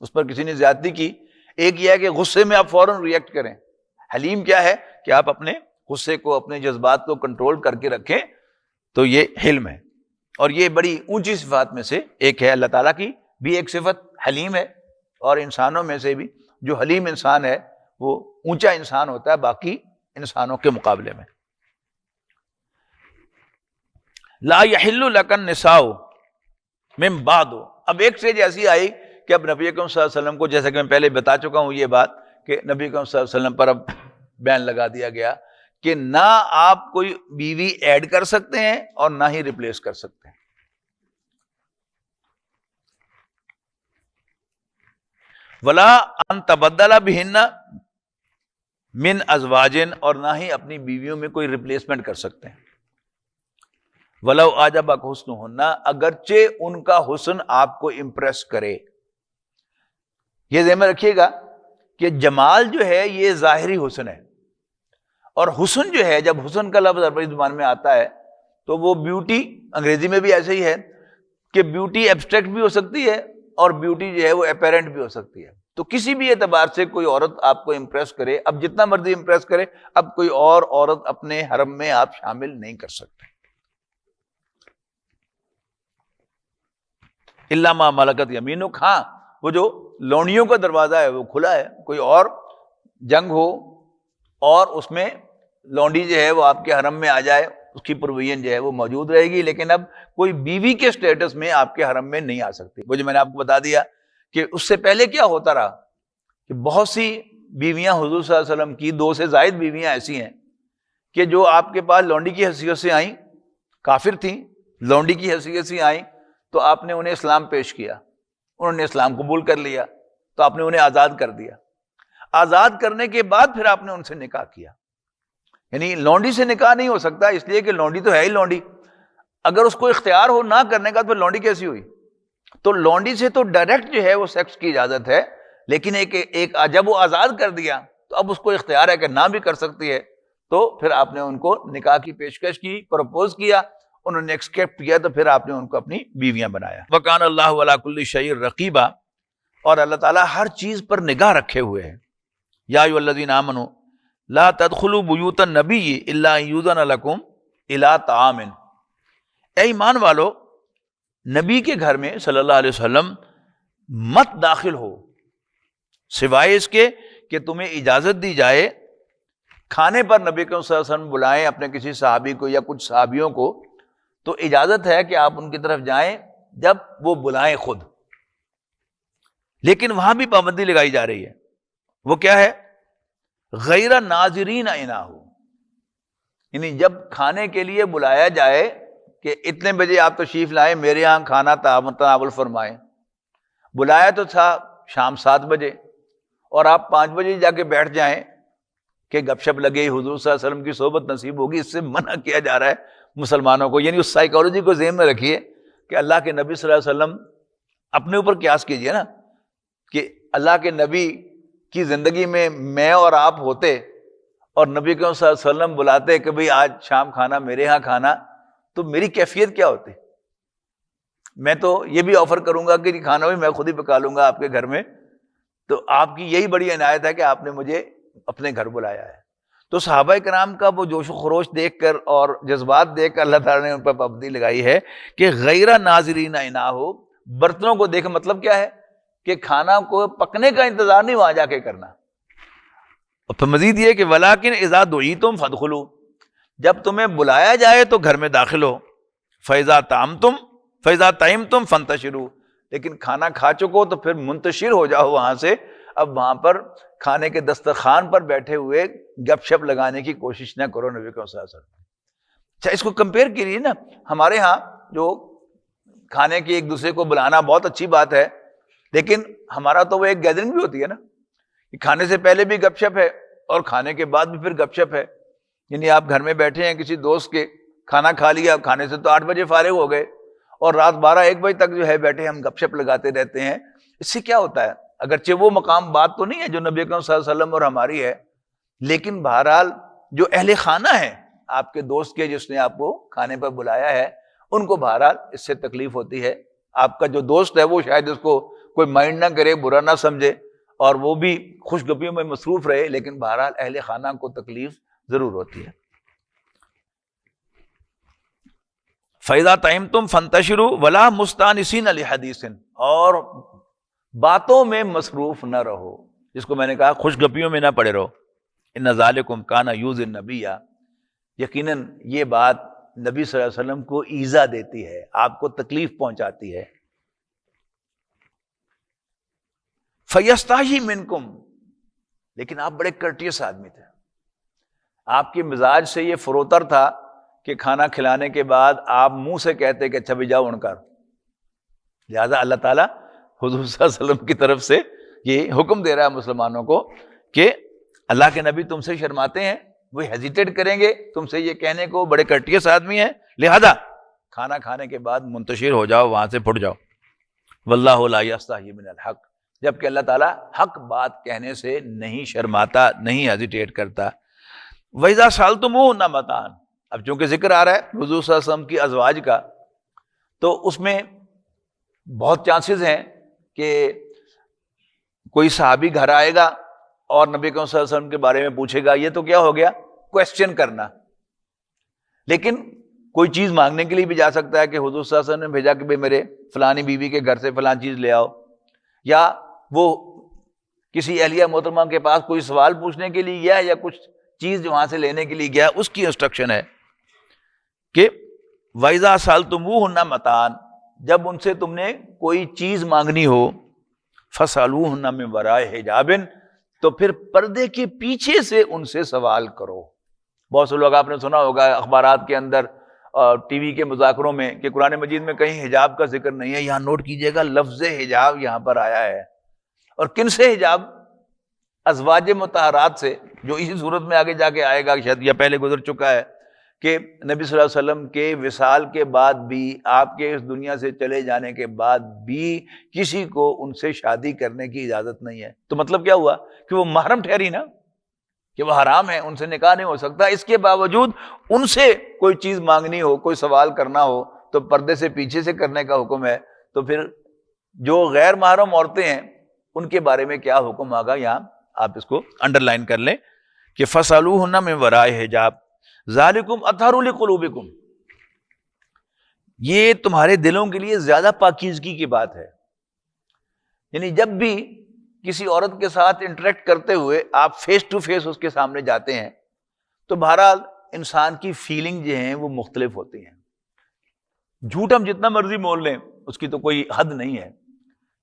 S1: اس پر کسی نے زیادتی کی، ایک یہ ہے کہ غصے میں آپ فوراً ریئیکٹ کریں. حلیم کیا ہے کہ آپ اپنے غصے کو، اپنے جذبات کو کنٹرول کر کے رکھیں، تو یہ حلم ہے. اور یہ بڑی اونچی صفات میں سے ایک ہے. اللہ تعالیٰ کی بھی ایک صفت حلیم ہے، اور انسانوں میں سے بھی جو حلیم انسان ہے وہ اونچا انسان ہوتا ہے باقی انسانوں کے مقابلے میں. لا یحل لک النساء من بعد. اب ایک سٹیج ایسی آئی کہ اب نبی اکرم صلی اللہ علیہ وسلم کو، جیسا کہ میں پہلے بتا چکا ہوں یہ بات، کہ نبی اکرم صلی اللہ علیہ وسلم پر اب بین لگا دیا گیا کہ نہ آپ کوئی بیوی ایڈ کر سکتے ہیں اور نہ ہی ریپلیس کر سکتے ہیں. ولا ان تبدل بہن من ازواج، اور نہ ہی اپنی بیویوں میں کوئی ریپلیسمنٹ کر سکتے ہیں. ولو اعجبک حسنہن، اگرچہ ان کا حسن آپ کو امپریس کرے. یہ ذہن میں رکھیے گا کہ جمال جو ہے یہ ظاہری حسن ہے، اور حسن جو ہے، جب حسن کا لفظ عربی زبان میں آتا ہے تو وہ بیوٹی، انگریزی میں بھی ایسے ہی ہے کہ بیوٹی ایبسٹریکٹ بھی ہو سکتی ہے اور بیوٹی جو ہے وہ اپیرنٹ بھی ہو سکتی ہے. تو کسی بھی اعتبار سے کوئی عورت آپ کو امپریس کرے، اب جتنا مرضی امپریس کرے، اب کوئی اور عورت اپنے حرم میں آپ شامل نہیں کر سکتے. الا ما ملکت یمینک، ہاں وہ جو لونڈیوں کا دروازہ ہے وہ کھلا ہے. کوئی اور جنگ ہو اور اس میں لونڈی جو ہے وہ آپ کے حرم میں آ جائے، اس کی پروویژن جو ہے وہ موجود رہے گی، لیکن اب کوئی بیوی کے سٹیٹس میں آپ کے حرم میں نہیں آ سکتی. وہ جو میں نے آپ کو بتا دیا کہ اس سے پہلے کیا ہوتا رہا کہ بہت سی بیویاں حضور صلی اللہ علیہ وسلم کی، 2 سے زائد بیویاں ایسی ہیں کہ جو آپ کے پاس لونڈی کی حیثیت سے آئیں، کافر تھیں، لونڈی کی حیثیت سے آئیں، تو آپ نے انہیں اسلام پیش کیا، انہوں نے اسلام قبول کر لیا، تو آپ نے انہیں آزاد کر دیا. آزاد کرنے کے بعد پھر آپ نے ان سے نکاح کیا. یعنی لونڈی سے نکاح نہیں ہو سکتا، اس لیے کہ لونڈی تو ہے ہی لونڈی. اگر اس کو اختیار ہو نہ کرنے کا تو پھر لونڈی کیسی ہوئی؟ تو لونڈی سے تو ڈائریکٹ جو ہے وہ سیکس کی اجازت ہے، لیکن ایک جب وہ آزاد کر دیا تو اب اس کو اختیار ہے کہ نہ بھی کر سکتی ہے. تو پھر آپ نے ان کو نکاح کی پیشکش کی، پروپوز کیا، انہوں نے ایکسپٹ کیا، تو پھر آپ نے ان کو اپنی بیویاں بنایا. وَكَانَ اللَّهُ عَلَىٰ كُلِّ شَيْءٍ رَقِيبًا، اور اللہ تعالیٰ ہر چیز پر نگاہ رکھے ہوئے ہیں. یا ایھا الذین آمنوا لا تدخلوا بیوت النبی الا ان یؤذن لکم الی طعام. اے ایمان والو، نبی کے گھر میں صلی اللہ علیہ وسلم مت داخل ہو سوائے اس کے کہ تمہیں اجازت دی جائے کھانے پر. نبی کو صلی اللہ علیہ وسلم بلائیں اپنے کسی صحابی کو یا کچھ صحابیوں کو، تو اجازت ہے کہ آپ ان کی طرف جائیں جب وہ بلائیں خود. لیکن وہاں بھی پابندی لگائی جا رہی ہے. وہ کیا ہے؟ غیر ناظرین اناہ، یعنی جب کھانے کے لیے بلایا جائے کہ اتنے بجے آپ تشریف لائیں میرے یہاں کھانا تناول فرمائیں. بلایا تو تھا شام 7 بجے، اور آپ 5 بجے جا کے بیٹھ جائیں کہ گپ شپ لگے، حضور صلی اللہ علیہ وسلم کی صحبت نصیب ہوگی. اس سے منع کیا جا رہا ہے مسلمانوں کو. یعنی اس سائیکالوجی کو ذہن میں رکھیے کہ اللہ کے نبی صلی اللہ علیہ وسلم، اپنے اوپر قیاس کیجئے نا، کہ اللہ کے نبی کی زندگی میں اور آپ ہوتے اور نبی صلی اللہ علیہ وسلم بلاتے کہ بھئی آج شام کھانا میرے ہاں کھانا، تو میری کیفیت کیا ہوتی؟ میں تو یہ بھی آفر کروں گا کہ کھانا بھی میں خود ہی پکا لوں گا آپ کے گھر میں. تو آپ کی یہی بڑی عنایت ہے کہ آپ نے مجھے اپنے گھر بلایا ہے. تو صحابہ کرام کا وہ جوش و خروش دیکھ کر اور جذبات دیکھ کر اللہ تعالیٰ نے ان پر پابندی لگائی ہے کہ غیر ناظرین اناہ، برتنوں کو دیکھ. مطلب کیا ہے کہ کھانا کو پکنے کا انتظار نہیں وہاں جا کے کرنا. اور پھر مزید یہ کہ ولیکن اذا دعیتم فادخلوا، جب تمہیں بلایا جائے تو گھر میں داخل ہو. فاذا طعمتم فانتشروا، لیکن کھانا کھا چکو تو پھر منتشر ہو جاؤ وہاں سے. اب وہاں پر کھانے کے دسترخوان پر بیٹھے ہوئے گپ شپ لگانے کی کوشش نہ کرو. نبی صلی اللہ علیہ وسلم. اچھا، اس کو کمپیئر کیجیے نا. ہمارے ہاں جو کھانے کی ایک دوسرے کو بلانا بہت اچھی بات ہے، لیکن ہمارا تو وہ ایک گیدرنگ بھی ہوتی ہے نا، کھانے سے پہلے بھی گپ شپ ہے اور کھانے کے بعد بھی پھر گپ شپ ہے. یعنی آپ گھر میں بیٹھے ہیں کسی دوست کے، کھانا کھا لیا، کھانے سے تو 8 بجے فارغ ہو گئے اور رات 12-1 بجے تک جو ہے بیٹھے ہم گپ شپ لگاتے رہتے ہیں. اس سے کیا ہوتا ہے؟ اگرچہ وہ مقام بات تو نہیں ہے جو نبی اکرم صلی اللہ علیہ وسلم اور ہماری ہے، لیکن بہرحال جو اہل خانہ ہے آپ کے دوست کے، جس نے آپ کو کھانے پر بلایا ہے، ان کو بہرحال اس سے تکلیف ہوتی ہے. آپ کا جو دوست ہے وہ شاید اس کو کوئی مائنڈ نہ کرے، برا نہ سمجھے، اور وہ بھی خوش گپیوں میں مصروف رہے، لیکن بہرحال اہل خانہ کو تکلیف ضرور ہوتی ہے. فَإِذَا طَعِمْتُمْ فَانْتَشِرُوا وَلَا مُسْتَأْنِسِينَ لِحَدِيثٍ، اور باتوں میں مصروف نہ رہو، جس کو میں نے کہا خوش گپیوں میں نہ پڑے رہو. ان ذالکم کان یؤذی النبی، یقیناً یہ بات نبی صلی اللہ علیہ وسلم کو ایذا دیتی ہے، آپ کو تکلیف پہنچاتی ہے. فیستحی منکم، لیکن آپ بڑے کرٹیس آدمی تھے، آپ کے مزاج سے یہ فروتر تھا کہ کھانا کھلانے کے بعد آپ منہ سے کہتے کہ اچھا بھی جاؤ ان کا. لہذا اللہ تعالیٰ حضور صلی اللہ علیہ وسلم کی طرف سے یہ حکم دے رہا ہے مسلمانوں کو کہ اللہ کے نبی تم سے شرماتے ہیں، وہ ہیزیٹیٹ کریں گے تم سے یہ کہنے کو، بڑے کرٹیس آدمی ہیں، لہذا کھانا کھانے کے بعد منتشر ہو جاؤ، وہاں سے پھٹ جاؤ. واللہ لا یستحی من الحق، جبکہ اللہ تعالیٰ حق بات کہنے سے نہیں شرماتا، نہیں ہیزیٹیٹ کرتا. وَإِذَا سَأَلْتُمُوهُنَّ مَتَاعًا، اب چونکہ ذکر آ رہا ہے حضور صلی اللہ علیہ وسلم کی ازواج کا، تو اس میں بہت چانسز ہیں کہ کوئی صحابی گھر آئے گا اور نبی کریم صلی اللہ علیہ وسلم کے بارے میں پوچھے گا. یہ تو کیا ہو گیا؟ کویسچن کرنا. لیکن کوئی چیز مانگنے کے لیے بھی جا سکتا ہے کہ حضور صلی اللہ علیہ وسلم نے بھیجا کہ بھئی میرے فلانی بیوی کے گھر سے فلان چیز لے آؤ، یا وہ کسی اہلیہ محترمہ کے پاس کوئی سوال پوچھنے کے لیے گیا یا کچھ چیز وہاں سے لینے کے لیے گیا، اس کی انسٹرکشن ہے کہ وَإِذَا سَأَلْتُمُوهُنَّ مَتَاعًا، جب ان سے تم نے کوئی چیز مانگنی ہو، فَاسْأَلُوهُنَّ مِن وَرَاءِ حِجَابٍ، تو پھر پردے کے پیچھے سے ان سے سوال کرو. بہت سے لوگ آپ نے سنا ہوگا اخبارات کے اندر، ٹی وی کے مذاکروں میں، کہ قرآن مجید میں کہیں حجاب کا ذکر نہیں ہے. یہاں نوٹ کیجئے گا لفظ حجاب یہاں پر آیا ہے. اور کن سے حجاب؟ ازواج مطہرات سے، جو اسی صورت میں آگے جا کے آئے گا شاید، یا پہلے گزر چکا ہے، کہ نبی صلی اللہ علیہ وسلم کے وصال کے بعد بھی، آپ کے اس دنیا سے چلے جانے کے بعد بھی کسی کو ان سے شادی کرنے کی اجازت نہیں ہے. تو مطلب کیا ہوا کہ وہ محرم ٹھہری نا، کہ وہ حرام ہے، ان سے نکاح نہیں ہو سکتا. اس کے باوجود ان سے کوئی چیز مانگنی ہو، کوئی سوال کرنا ہو، تو پردے سے پیچھے سے کرنے کا حکم ہے. تو پھر جو غیر محرم عورتیں ہیں ان کے بارے میں کیا حکم آگا، یہاں آپ اس کو انڈر لائن کر لیں کہ فَاسْأَلُوهُنَّ مِن وَرَاءِ حِجَاب ذَلِكُمْ أَطْهَرُ لِقُلُوبِكُمْ، یہ تمہارے دلوں کے لیے زیادہ پاکیزگی کی بات ہے. یعنی جب بھی کسی عورت کے ساتھ انٹریکٹ کرتے ہوئے آپ فیس ٹو فیس اس کے سامنے جاتے ہیں، تو بہرحال انسان کی فیلنگ جو ہیں وہ مختلف ہوتی ہیں. جھوٹ ہم جتنا مرضی مول لیں اس کی تو کوئی حد نہیں ہے،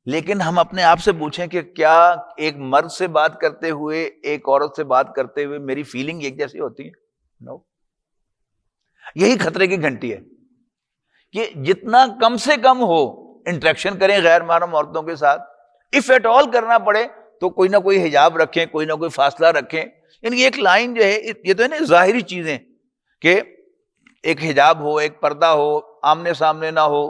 S1: لیکن ہم اپنے آپ سے پوچھیں کہ کیا ایک مرد سے بات کرتے ہوئے، ایک عورت سے بات کرتے ہوئے میری فیلنگ ایک جیسی ہوتی ہے؟ نو. یہی خطرے کی گھنٹی ہے کہ جتنا کم سے کم ہو انٹریکشن کریں غیر محرم عورتوں کے ساتھ. اف ایٹ آل کرنا پڑے تو کوئی نہ کوئی حجاب رکھیں، کوئی نہ کوئی فاصلہ رکھیں. یعنی ایک لائن جو ہے، یہ تو ہے نا ظاہری چیزیں، کہ ایک حجاب ہو، ایک پردہ ہو، آمنے سامنے نہ ہو،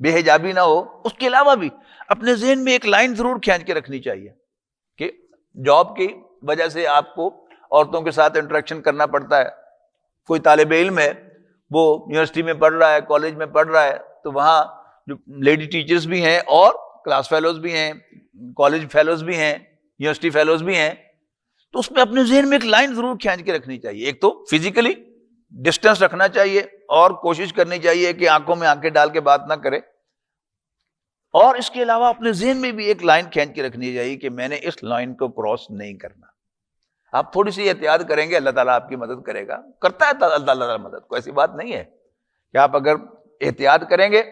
S1: بے حجابی نہ ہو. اس کے علاوہ بھی اپنے ذہن میں ایک لائن ضرور کھینچ کے رکھنی چاہیے کہ جاب کی وجہ سے آپ کو عورتوں کے ساتھ انٹریکشن کرنا پڑتا ہے. کوئی طالب علم ہے، وہ یونیورسٹی میں پڑھ رہا ہے، کالج میں پڑھ رہا ہے، تو وہاں جو لیڈی ٹیچرز بھی ہیں اور کلاس فیلوز بھی ہیں، کالج فیلوز بھی ہیں، یونیورسٹی فیلوز بھی ہیں. تو اس میں اپنے ذہن میں ایک لائن ضرور کھینچ کے رکھنی چاہیے. ایک تو فزیکلی ڈسٹینس رکھنا چاہیے اور کوشش کرنی چاہیے کہ آنکھوں میں آنکھیں ڈال کے بات نہ کرے، اور اس کے علاوہ اپنے ذہن میں بھی ایک لائن کھینچ کے رکھنی چاہیے کہ میں نے اس لائن کو کراس نہیں کرنا. آپ تھوڑی سی احتیاط کریں گے، اللہ تعالیٰ آپ کی مدد کرے گا. کرتا ہے اللہ تعالیٰ مدد، کوئی ایسی بات نہیں ہے کہ آپ اگر احتیاط کریں گے،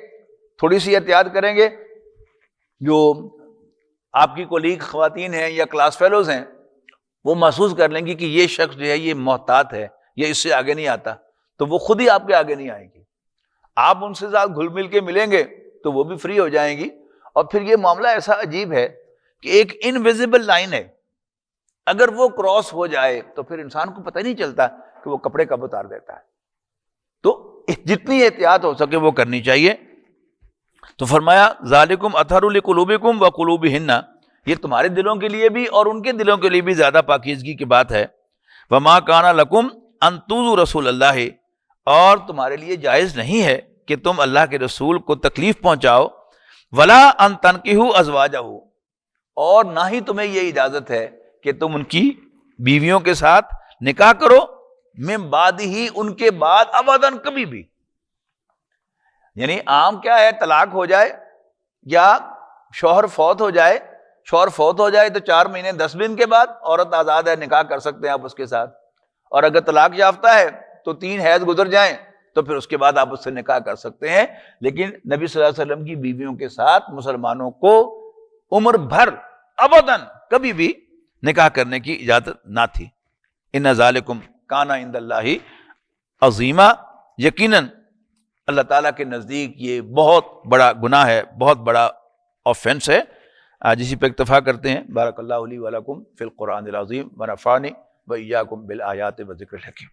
S1: تھوڑی سی احتیاط کریں گے، جو آپ کی کولیگ خواتین ہیں یا کلاس فیلوز ہیں وہ محسوس کر لیں گی کہ یہ شخص جو ہے یہ محتاط ہے، یہ اس سے آگے نہیں آتا، تو وہ خود ہی آپ کے آگے نہیں آئیں گی. آپ ان سے ساتھ گھل مل کے ملیں گے تو وہ بھی فری ہو جائیں گی. اور پھر یہ معاملہ ایسا عجیب ہے کہ ایک انویزیبل لائن ہے، اگر وہ کراس ہو جائے تو پھر انسان کو پتہ نہیں چلتا کہ وہ کپڑے کب اتار دیتا ہے. تو جتنی احتیاط ہو سکے وہ کرنی چاہیے. تو فرمایا ذالکم اطہر لقلوبکم وقلوبہن، یہ تمہارے دلوں کے لیے بھی اور ان کے دلوں کے لیے بھی زیادہ پاکیزگی کی بات ہے. وما کان لکم ان تؤذوا رسول اللہ، اور تمہارے لیے جائز نہیں ہے کہ تم اللہ کے رسول کو تکلیف پہنچاؤ، ولا ان تنکحوا ازواجہ، اور نہ ہی تمہیں یہ اجازت ہے کہ تم ان کی بیویوں کے ساتھ نکاح کرو، من بعد ہی، ان کے بعد، ابداً، کبھی بھی۔ یعنی عام کیا ہے، طلاق ہو جائے یا شوہر فوت ہو جائے، شوہر فوت ہو جائے تو 4 مہینے 10 دن کے بعد عورت آزاد ہے، نکاح کر سکتے ہیں آپ اس کے ساتھ، اور اگر طلاق یافتہ ہے تو 3 حیض گزر جائیں تو پھر اس کے بعد آپ اس سے نکاح کر سکتے ہیں۔ لیکن نبی صلی اللہ علیہ وسلم کی بیویوں کے ساتھ مسلمانوں کو عمر بھر ابداً کبھی بھی نکاح کرنے کی اجازت نہ تھی۔ ان ذالکم کان عند اللہ عظیما، یقیناً اللہ تعالیٰ کے نزدیک یہ بہت بڑا گناہ ہے، بہت بڑا آفینس ہے۔ آج اسی پہ اکتفا کرتے ہیں۔ بارک اللہ لی ولکم فی القرآن العظیم ونفعنی وإیاکم بالآیات والذکر الحکیم۔